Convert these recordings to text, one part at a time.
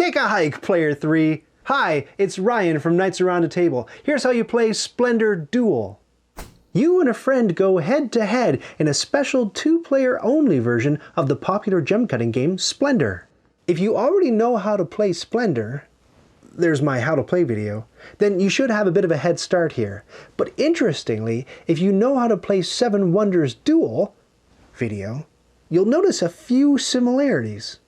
Take a hike, Player 3! Hi, it's Ryan from Knights Around a Table. Here's how you play Splendor Duel. You and a friend go head-to-head in a special two-player-only version of the popular gem-cutting game Splendor. If you already know how to play Splendor, there's my how to play video, then you should have a bit of a head start here. But interestingly, if you know how to play Seven Wonders Duel video, you'll notice a few similarities.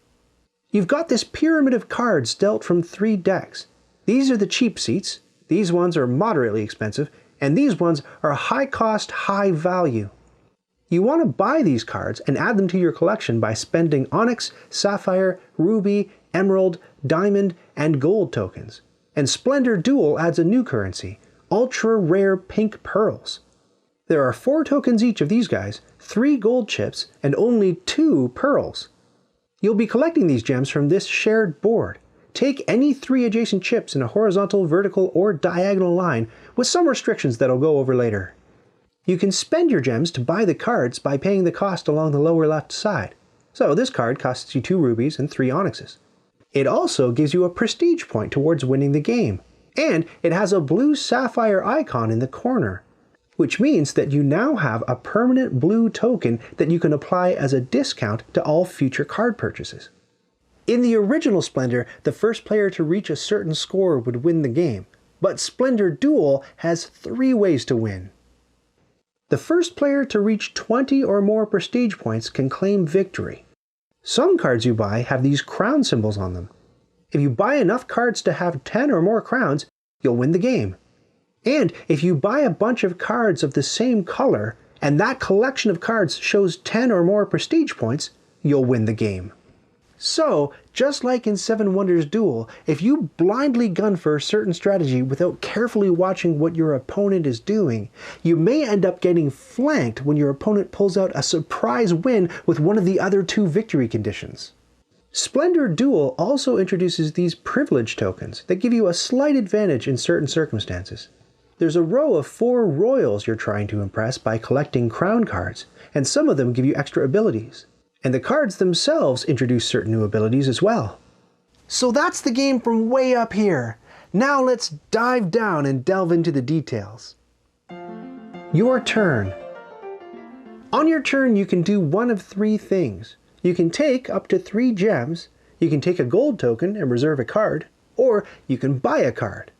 You've got this pyramid of cards dealt from 3 decks. These are the cheap seats, these ones are moderately expensive, and these ones are high cost, high value. You want to buy these cards and add them to your collection by spending onyx, sapphire, ruby, emerald, diamond, and gold tokens. And Splendor Duel adds a new currency, ultra rare pink pearls. There are 4 tokens each of these guys, 3 gold chips, and only 2 pearls. You'll be collecting these gems from this shared board. Take any 3 adjacent chips in a horizontal, vertical, or diagonal line, with some restrictions that I'll go over later. You can spend your gems to buy the cards by paying the cost along the lower left side. So this card costs you 2 rubies and 3 onyxes. It also gives you a prestige point towards winning the game. And it has a blue sapphire icon in the corner, which means that you now have a permanent blue token that you can apply as a discount to all future card purchases. In the original Splendor, the first player to reach a certain score would win the game, but Splendor Duel has 3 ways to win. The first player to reach 20 or more prestige points can claim victory. Some cards you buy have these crown symbols on them. If you buy enough cards to have 10 or more crowns, you'll win the game. And if you buy a bunch of cards of the same color, and that collection of cards shows 10 or more prestige points, you'll win the game. So, just like in Seven Wonders Duel, if you blindly gun for a certain strategy without carefully watching what your opponent is doing, you may end up getting flanked when your opponent pulls out a surprise win with one of the other 2 victory conditions. Splendor Duel also introduces these privilege tokens that give you a slight advantage in certain circumstances. There's a row of 4 royals you're trying to impress by collecting crown cards, and some of them give you extra abilities. And the cards themselves introduce certain new abilities as well. So that's the game from way up here. Now let's dive down and delve into the details. Your turn. On your turn you can do one of 3 things. You can take up to 3 gems, you can take a gold token and reserve a card, or you can buy a card.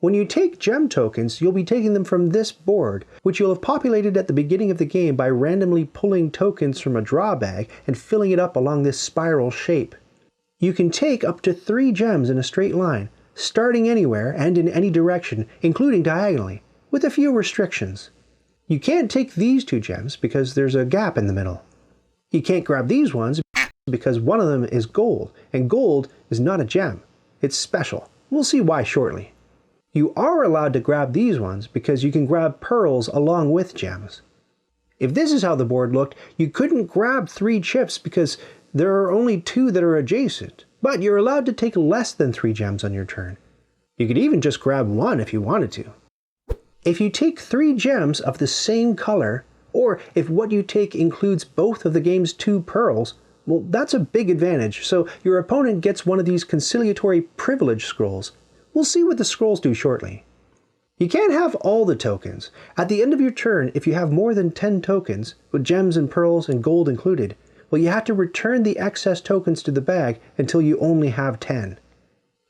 When you take gem tokens, you'll be taking them from this board, which you'll have populated at the beginning of the game by randomly pulling tokens from a draw bag and filling it up along this spiral shape. You can take up to 3 gems in a straight line, starting anywhere and in any direction, including diagonally, with a few restrictions. You can't take these 2 gems because there's a gap in the middle. You can't grab these ones because one of them is gold, and gold is not a gem. It's special. We'll see why shortly. You are allowed to grab these ones because you can grab pearls along with gems. If this is how the board looked, you couldn't grab 3 chips because there are only 2 that are adjacent, but you're allowed to take less than 3 gems on your turn. You could even just grab 1 if you wanted to. If you take 3 gems of the same color, or if what you take includes both of the game's 2 pearls, well, that's a big advantage, so your opponent gets one of these conciliatory privilege scrolls. We'll see what the scrolls do shortly. You can't have all the tokens. At the end of your turn, if you have more than 10 tokens, with gems and pearls and gold included, well, you have to return the excess tokens to the bag until you only have 10.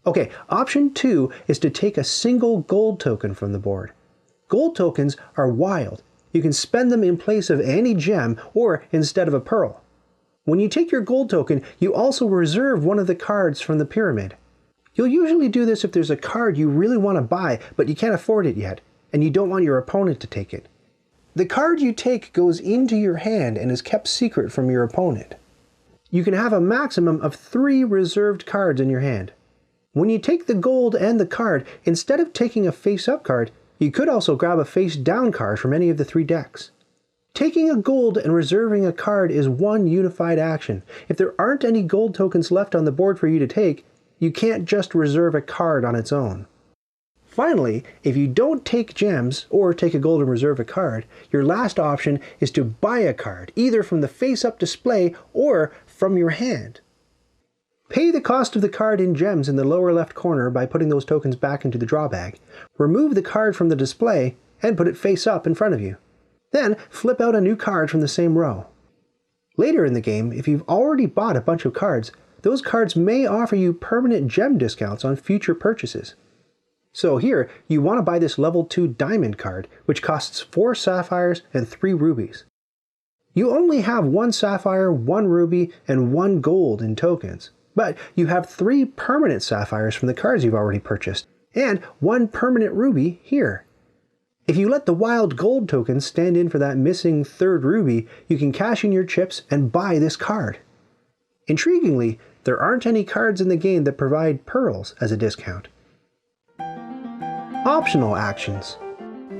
Okay, option 2 is to take a single gold token from the board. Gold tokens are wild. You can spend them in place of any gem or instead of a pearl. When you take your gold token, you also reserve one of the cards from the pyramid. You'll usually do this if there's a card you really want to buy, but you can't afford it yet, and you don't want your opponent to take it. The card you take goes into your hand and is kept secret from your opponent. You can have a maximum of 3 reserved cards in your hand. When you take the gold and the card, instead of taking a face-up card, you could also grab a face-down card from any of the 3 decks. Taking a gold and reserving a card is one unified action. If there aren't any gold tokens left on the board for you to take, you can't just reserve a card on its own. Finally, if you don't take gems or take a gold and reserve a card, your last option is to buy a card, either from the face-up display or from your hand. Pay the cost of the card in gems in the lower left corner by putting those tokens back into the draw bag. Remove the card from the display and put it face up in front of you. Then flip out a new card from the same row. Later in the game, if you've already bought a bunch of cards, those cards may offer you permanent gem discounts on future purchases. So here, you want to buy this level 2 diamond card, which costs 4 sapphires and 3 rubies. You only have 1 sapphire, 1 ruby, and 1 gold in tokens, but you have 3 permanent sapphires from the cards you've already purchased, and 1 permanent ruby here. If you let the wild gold token stand in for that missing 3rd ruby, you can cash in your chips and buy this card. Intriguingly, there aren't any cards in the game that provide pearls as a discount. Optional actions.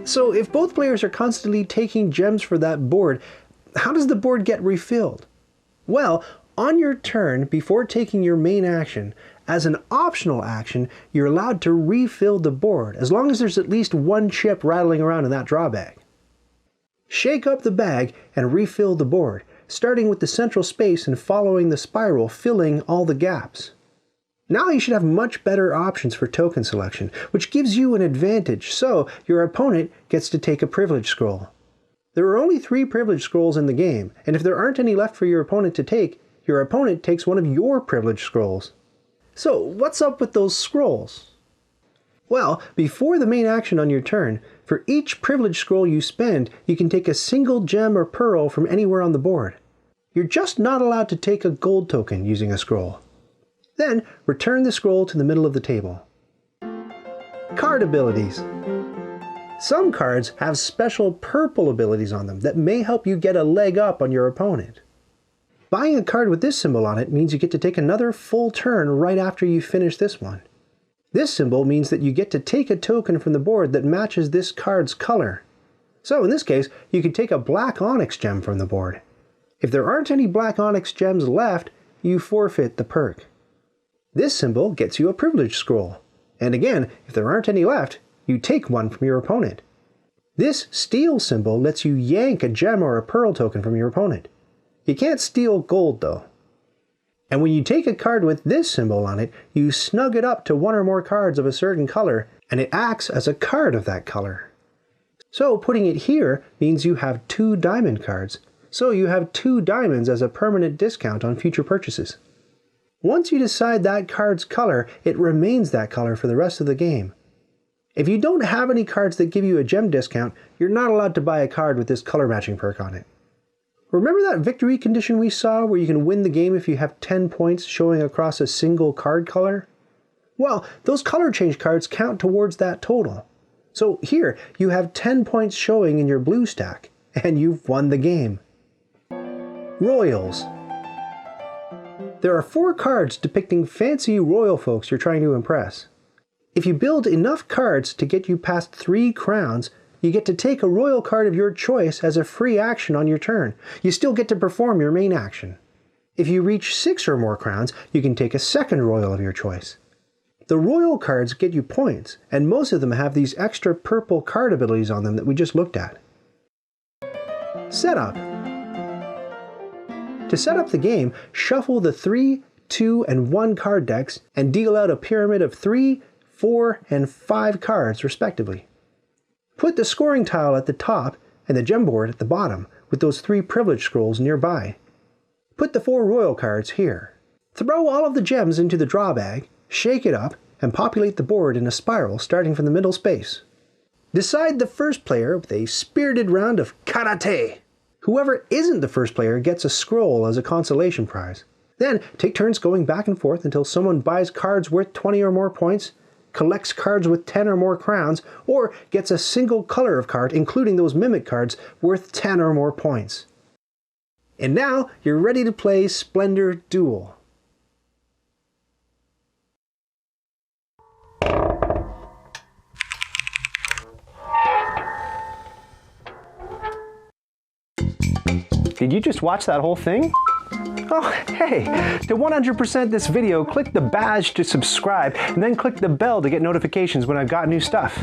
So if both players are constantly taking gems for that board, how does the board get refilled? Well, on your turn, before taking your main action, as an optional action, you're allowed to refill the board, as long as there's at least 1 chip rattling around in that draw bag. Shake up the bag and refill the board, starting with the central space and following the spiral, filling all the gaps. Now you should have much better options for token selection, which gives you an advantage, so your opponent gets to take a privilege scroll. There are only 3 privilege scrolls in the game, and if there aren't any left for your opponent to take, your opponent takes one of your privilege scrolls. So what's up with those scrolls? Well, before the main action on your turn, for each privilege scroll you spend, you can take a single gem or pearl from anywhere on the board. You're just not allowed to take a gold token using a scroll. Then, return the scroll to the middle of the table. Card abilities. Some cards have special purple abilities on them that may help you get a leg up on your opponent. Buying a card with this symbol on it means you get to take another full turn right after you finish this one. This symbol means that you get to take a token from the board that matches this card's color. So in this case, you could take a black onyx gem from the board. If there aren't any black onyx gems left, you forfeit the perk. This symbol gets you a privilege scroll. And again, if there aren't any left, you take one from your opponent. This steal symbol lets you yank a gem or a pearl token from your opponent. You can't steal gold though. And when you take a card with this symbol on it, you snug it up to 1 or more cards of a certain color, and it acts as a card of that color. So putting it here means you have 2 diamond cards, so you have 2 diamonds as a permanent discount on future purchases. Once you decide that card's color, it remains that color for the rest of the game. If you don't have any cards that give you a gem discount, you're not allowed to buy a card with this color matching perk on it. Remember that victory condition we saw where you can win the game if you have 10 points showing across a single card color? Well, those color change cards count towards that total. So here, you have 10 points showing in your blue stack, and you've won the game. Royals. There are 4 cards depicting fancy royal folks you're trying to impress. If you build enough cards to get you past 3 crowns, you get to take a royal card of your choice as a free action on your turn. You still get to perform your main action. If you reach 6 or more crowns, you can take a second royal of your choice. The royal cards get you points, and most of them have these extra purple card abilities on them that we just looked at. Setup. To set up the game, shuffle the 3, 2, and 1 card decks and deal out a pyramid of 3, 4, and 5 cards respectively. Put the scoring tile at the top and the gem board at the bottom with those 3 privilege scrolls nearby. Put the 4 royal cards here. Throw all of the gems into the draw bag, shake it up, and populate the board in a spiral starting from the middle space. Decide the first player with a spirited round of karate. Whoever isn't the first player gets a scroll as a consolation prize. Then take turns going back and forth until someone buys cards worth 20 or more points, collects cards with 10 or more crowns, or gets a single color of card, including those mimic cards, worth 10 or more points. And now you're ready to play Splendor Duel. Did you just watch that whole thing? Oh, hey, to 100% this video, click the badge to subscribe, and then click the bell to get notifications when I've got new stuff.